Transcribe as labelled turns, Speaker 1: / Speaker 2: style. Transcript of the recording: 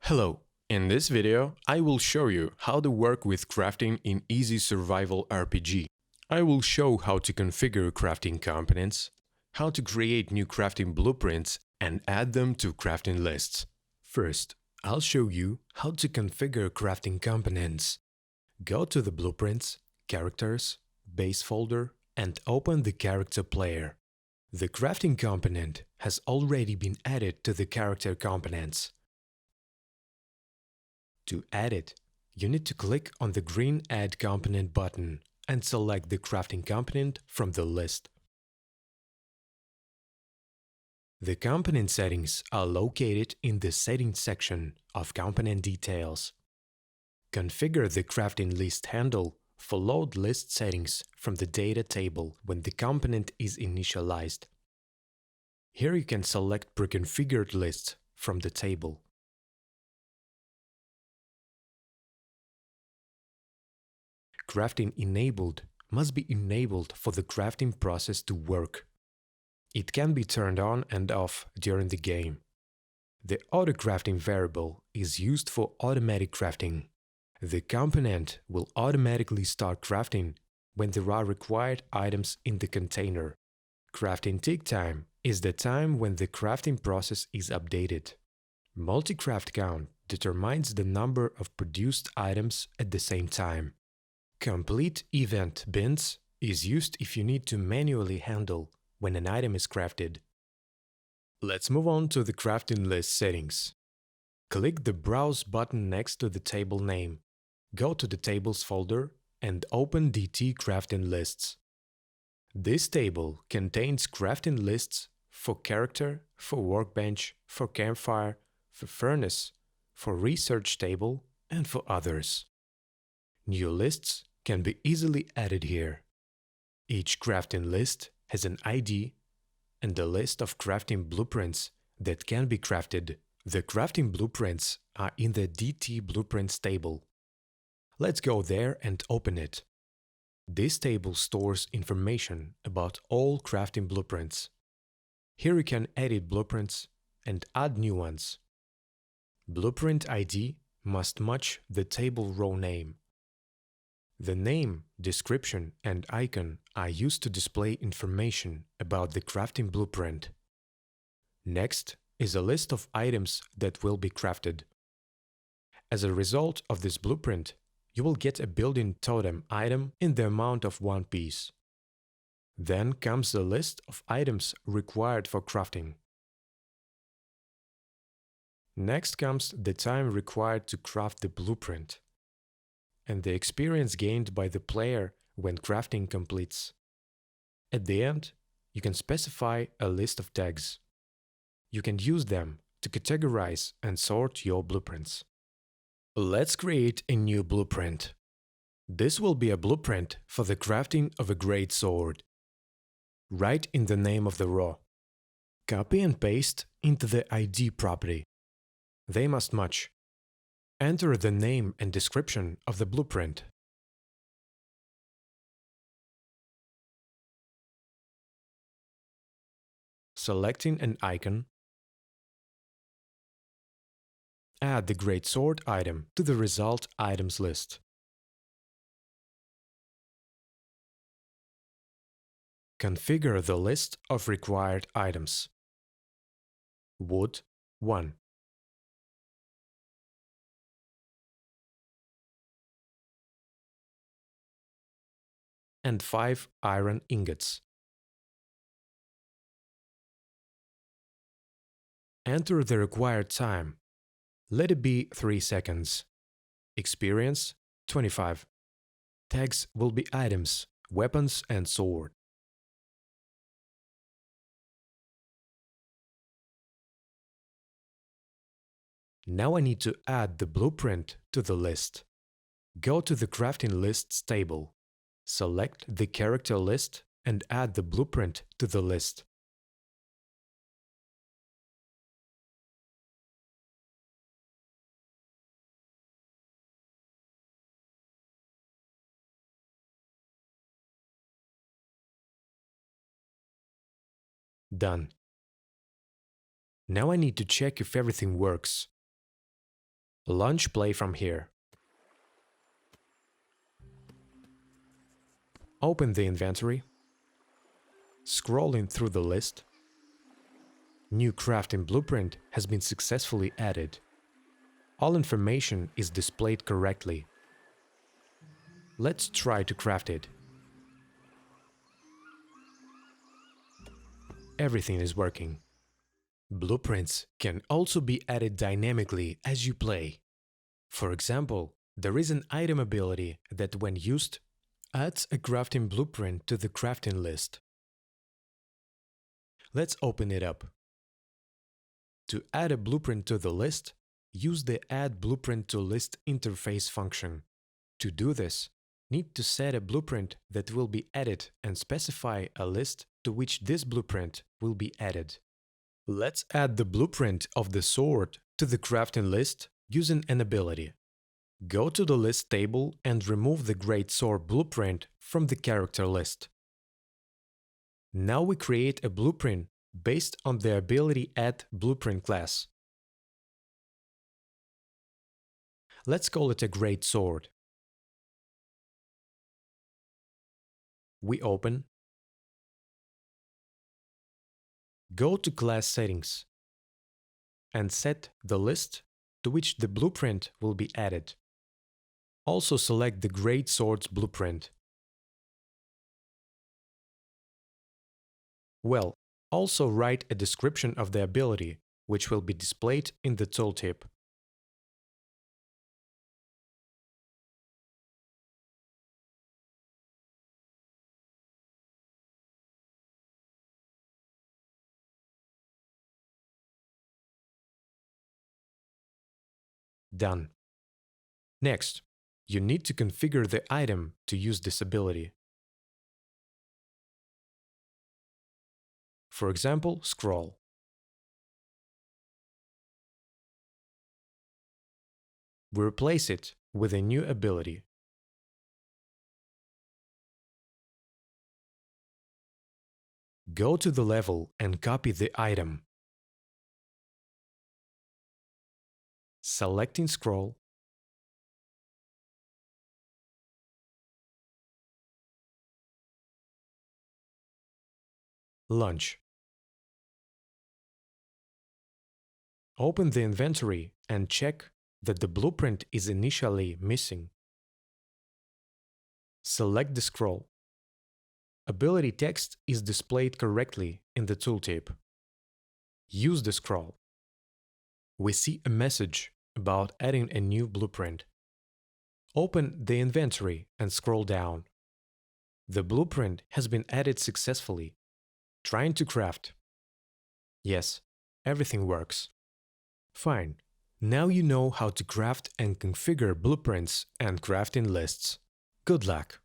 Speaker 1: Hello, in this video I will show you how to work with crafting in Easy Survival RPG. I will show how to configure crafting components, how to create new crafting blueprints and add them to crafting lists. First, I'll show you how to configure crafting components. Go to the Blueprints, Characters, Base folder and open the Character player. The crafting component has already been added to the character components. To add it, you need to click on the green Add Component button and select the crafting component from the list. The component settings are located in the Settings section of Component Details. Configure the crafting list handle for load list settings from the data table when the component is initialized. Here you can select preconfigured lists from the table. Crafting enabled must be enabled for the crafting process to work. It can be turned on and off during the game. The auto-crafting variable is used for automatic crafting. The component will automatically start crafting when there are required items in the container. Crafting tick time is the time when the crafting process is updated. Multi-craft count determines the number of produced items at the same time. Complete event bins is used if you need to manually handle when an item is crafted. Let's move on to the crafting list settings. Click the Browse button next to the table name. Go to the Tables folder and open DT Crafting Lists. This table contains crafting lists for character, for workbench, for campfire, for furnace, for research table, and for others. New lists can be easily added here. Each crafting list has an ID and a list of crafting blueprints that can be crafted. The crafting blueprints are in the DT Blueprints table. Let's go there and open it. This table stores information about all crafting blueprints. Here you can edit blueprints and add new ones. Blueprint ID must match the table row name. The name, description, and icon are used to display information about the crafting blueprint. Next is a list of items that will be crafted. As a result of this blueprint, you will get a building totem item in the amount of 1 piece. Then comes the list of items required for crafting. Next comes the time required to craft the blueprint and the experience gained by the player when crafting completes. At the end, you can specify a list of tags. You can use them to categorize and sort your blueprints. Let's create a new blueprint. This will be a blueprint for the crafting of a great sword. Write in the name of the row. Copy and paste into the ID property. They must match. Enter the name and description of the blueprint. Selecting an icon, add the great sword item to the result items list. Configure the list of required items. Wood 1. And 5 iron ingots. Enter the required time. Let it be 3 seconds. Experience 25. Tags will be items, weapons and sword. Now I need to add the blueprint to the list. Go to the Crafting Lists table. Select the character list and add the blueprint to the list. Done. Now I need to check if everything works. Launch play from here. Open the inventory. Scrolling through the list. New crafting blueprint has been successfully added. All information is displayed correctly. Let's try to craft it. Everything is working. Blueprints can also be added dynamically as you play. For example, there is an item ability that, when used, adds a crafting blueprint to the crafting list. Let's open it up. To add a blueprint to the list, use the Add Blueprint to List interface function. To do this, need to set a blueprint that will be added and specify a list to which this blueprint will be added. Let's add the blueprint of the sword to the crafting list using an ability. Go to the list table and remove the Great Sword blueprint from the character list. Now we create a blueprint based on the ability Add Blueprint class. Let's call it a Great Sword. We open. Go to Class Settings and set the list to which the blueprint will be added. Also select the Great Sword's blueprint. Well, also write a description of the ability, which will be displayed in the tooltip. Done. Next, you need to configure the item to use this ability. For example, scroll. We replace it with a new ability. Go to the level and copy the item. Selecting scroll. Launch. Open the inventory and check that the blueprint is initially missing. Select the scroll. Ability text is displayed correctly in the tooltip. Use the scroll. We see a message about adding a new blueprint. Open the inventory and scroll down. The blueprint has been added successfully. Trying to craft. Yes, everything works. Fine. Now you know how to craft and configure blueprints and crafting lists. Good luck!